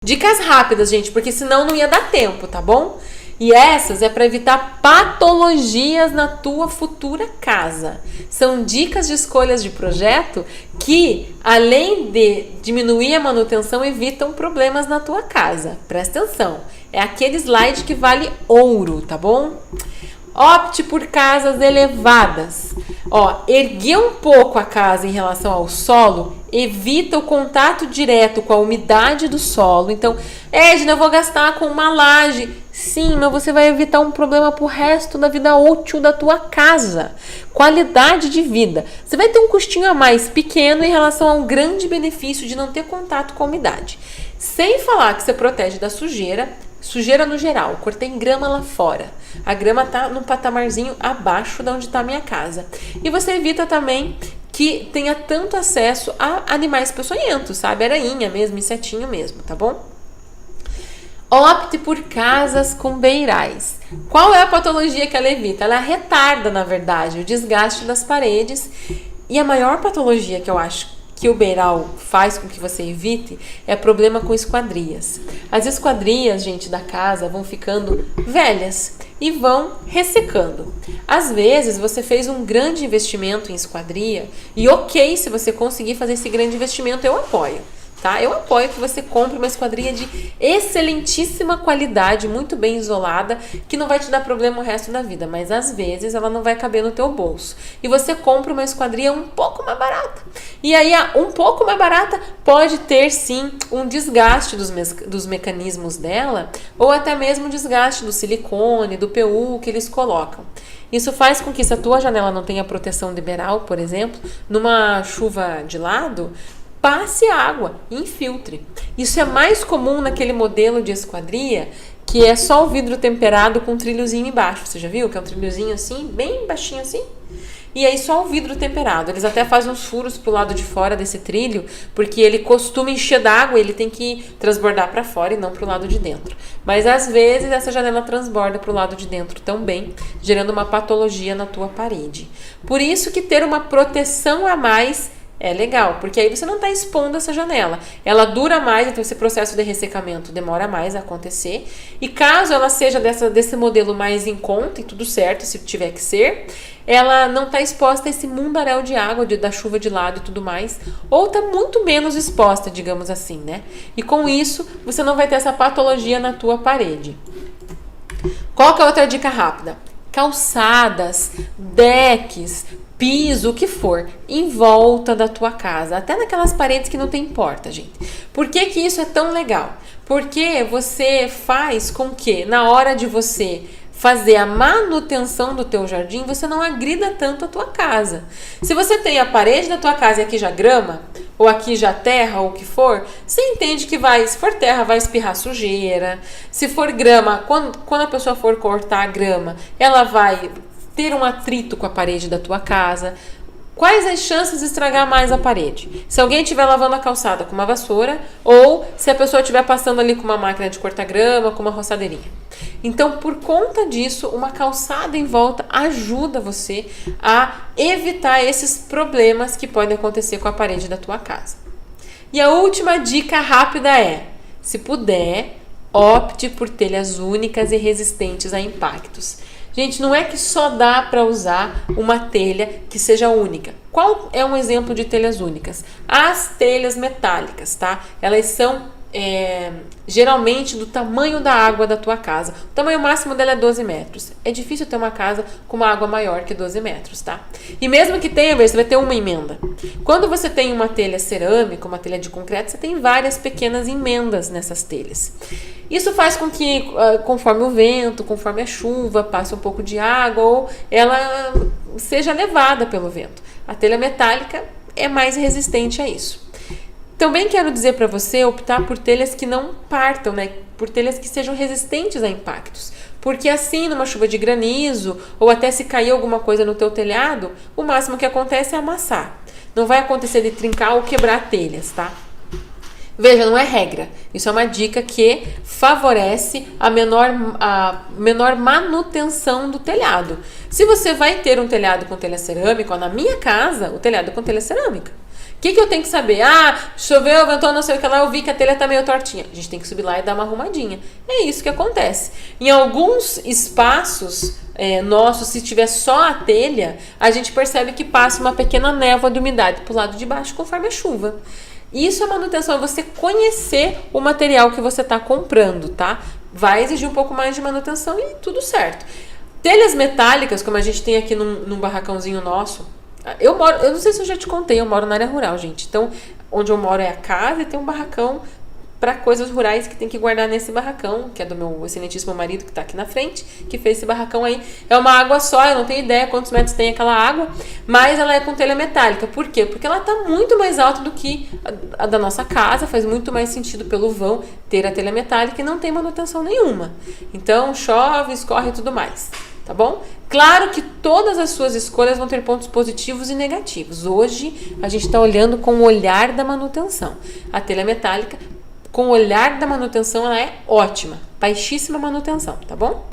Dicas rápidas, gente, porque senão não ia dar tempo, tá bom? E essas é para evitar patologias na tua futura casa. São dicas de escolhas de projeto que, além de diminuir a manutenção, evitam problemas na tua casa. Presta atenção, é aquele slide que vale ouro, tá bom? Opte por casas elevadas. Erguer um pouco a casa em relação ao solo evita o contato direto com a umidade do solo. Então, Edna, eu vou gastar com uma laje. Sim, mas você vai evitar um problema pro resto da vida útil da tua casa. Qualidade de vida. Você vai ter um custinho a mais pequeno em relação ao grande benefício de não ter contato com a umidade. Sem falar que você protege da sujeira no geral. Cortei grama lá fora. A grama tá num patamarzinho abaixo de onde está a minha casa. E você evita também que tenha tanto acesso a animais peçonhentos, sabe? Arainha mesmo, insetinho mesmo, tá bom? Opte por casas com beirais. Qual é a patologia que ela evita? Ela retarda, na verdade, o desgaste das paredes. E a maior patologia que eu acho que o beiral faz com que você evite é problema com esquadrias. As esquadrias, gente, da casa vão ficando velhas e vão ressecando. Às vezes você fez um grande investimento em esquadria e ok, se você conseguir fazer esse grande investimento, eu apoio. Tá? Eu apoio que você compre uma esquadria de excelentíssima qualidade, muito bem isolada, que não vai te dar problema o resto da vida, mas às vezes ela não vai caber no teu bolso. E você compra uma esquadria um pouco mais barata. E aí, um pouco mais barata pode ter sim um desgaste dos mecanismos dela, ou até mesmo um desgaste do silicone, do PU que eles colocam. Isso faz com que, se a tua janela não tenha proteção de beiral, por exemplo, numa chuva de lado, passe água e infiltre. Isso é mais comum naquele modelo de esquadria que é só o vidro temperado com um trilhozinho embaixo. Você já viu? Que é um trilhozinho assim, bem baixinho assim. E aí só o vidro temperado. Eles até fazem uns furos pro lado de fora desse trilho, porque ele costuma encher d'água e ele tem que transbordar para fora e não pro lado de dentro. Mas às vezes essa janela transborda pro lado de dentro também, gerando uma patologia na tua parede. Por isso que ter uma proteção a mais é legal, porque aí você não está expondo essa janela. Ela dura mais, então esse processo de ressecamento demora mais a acontecer. E caso ela seja desse modelo mais em conta e tudo certo, se tiver que ser, ela não está exposta a esse mundaréu de água, da chuva de lado e tudo mais. Ou está muito menos exposta, digamos assim, né? E com isso, você não vai ter essa patologia na tua parede. Qual que é a outra dica rápida? Calçadas, decks, piso, o que for, em volta da tua casa, até naquelas paredes que não tem porta, gente. Por que que isso é tão legal? Porque você faz com que, na hora de você fazer a manutenção do teu jardim, você não agrida tanto a tua casa. Se você tem a parede da tua casa e aqui já grama, ou aqui já terra, ou o que for, você entende que se for terra, vai espirrar sujeira. Se for grama, quando a pessoa for cortar a grama, ela vai ter um atrito com a parede da tua casa. Quais as chances de estragar mais a parede? Se alguém estiver lavando a calçada com uma vassoura, ou se a pessoa estiver passando ali com uma máquina de cortar grama, com uma roçadeirinha. Então, por conta disso, uma calçada em volta ajuda você a evitar esses problemas que podem acontecer com a parede da tua casa. E a última dica rápida é, se puder, opte por telhas únicas e resistentes a impactos. Gente, não é que só dá para usar uma telha que seja única. Qual é um exemplo de telhas únicas? As telhas metálicas, tá? Elas são geralmente do tamanho da água da tua casa. O tamanho máximo dela é 12 metros. É difícil ter uma casa com uma água maior que 12 metros, tá? E mesmo que tenha, você vai ter uma emenda. Quando você tem uma telha cerâmica, uma telha de concreto, você tem várias pequenas emendas nessas telhas. Isso faz com que, conforme o vento, conforme a chuva, passe um pouco de água ou ela seja levada pelo vento. A telha metálica é mais resistente a isso. Também quero dizer para você optar por telhas que não partam, né? Por telhas que sejam resistentes a impactos. Porque assim, numa chuva de granizo, ou até se cair alguma coisa no teu telhado, o máximo que acontece é amassar. Não vai acontecer de trincar ou quebrar telhas, tá? Veja, não é regra. Isso é uma dica que favorece a menor manutenção do telhado. Se você vai ter um telhado com telha cerâmica, ó, na minha casa, o telhado é com telha cerâmica. que eu tenho que saber? Ah, choveu, ventou, não sei o que lá, eu vi que a telha tá meio tortinha. A gente tem que subir lá e dar uma arrumadinha. É isso que acontece. Em alguns espaços nossos, se tiver só a telha, a gente percebe que passa uma pequena névoa de umidade pro lado de baixo conforme a chuva. Isso é manutenção, é você conhecer o material que você está comprando, tá? Vai exigir um pouco mais de manutenção e tudo certo. Telhas metálicas, como a gente tem aqui num barracãozinho nosso, eu não sei se eu já te contei, eu moro na área rural, gente. Então, onde eu moro é a casa e tem um barracão para coisas rurais que tem que guardar nesse barracão, que é do meu excelentíssimo marido que tá aqui na frente, que fez esse barracão aí. É uma água só, eu não tenho ideia quantos metros tem aquela água, mas ela é com telha metálica. Por quê? Porque ela tá muito mais alta do que a da nossa casa, faz muito mais sentido pelo vão ter a telha metálica e não tem manutenção nenhuma. Então, chove, escorre e tudo mais. Tá bom? Claro que todas as suas escolhas vão ter pontos positivos e negativos. Hoje, a gente está olhando com o olhar da manutenção. A telha metálica, com o olhar da manutenção, ela é ótima. Baixíssima manutenção, tá bom?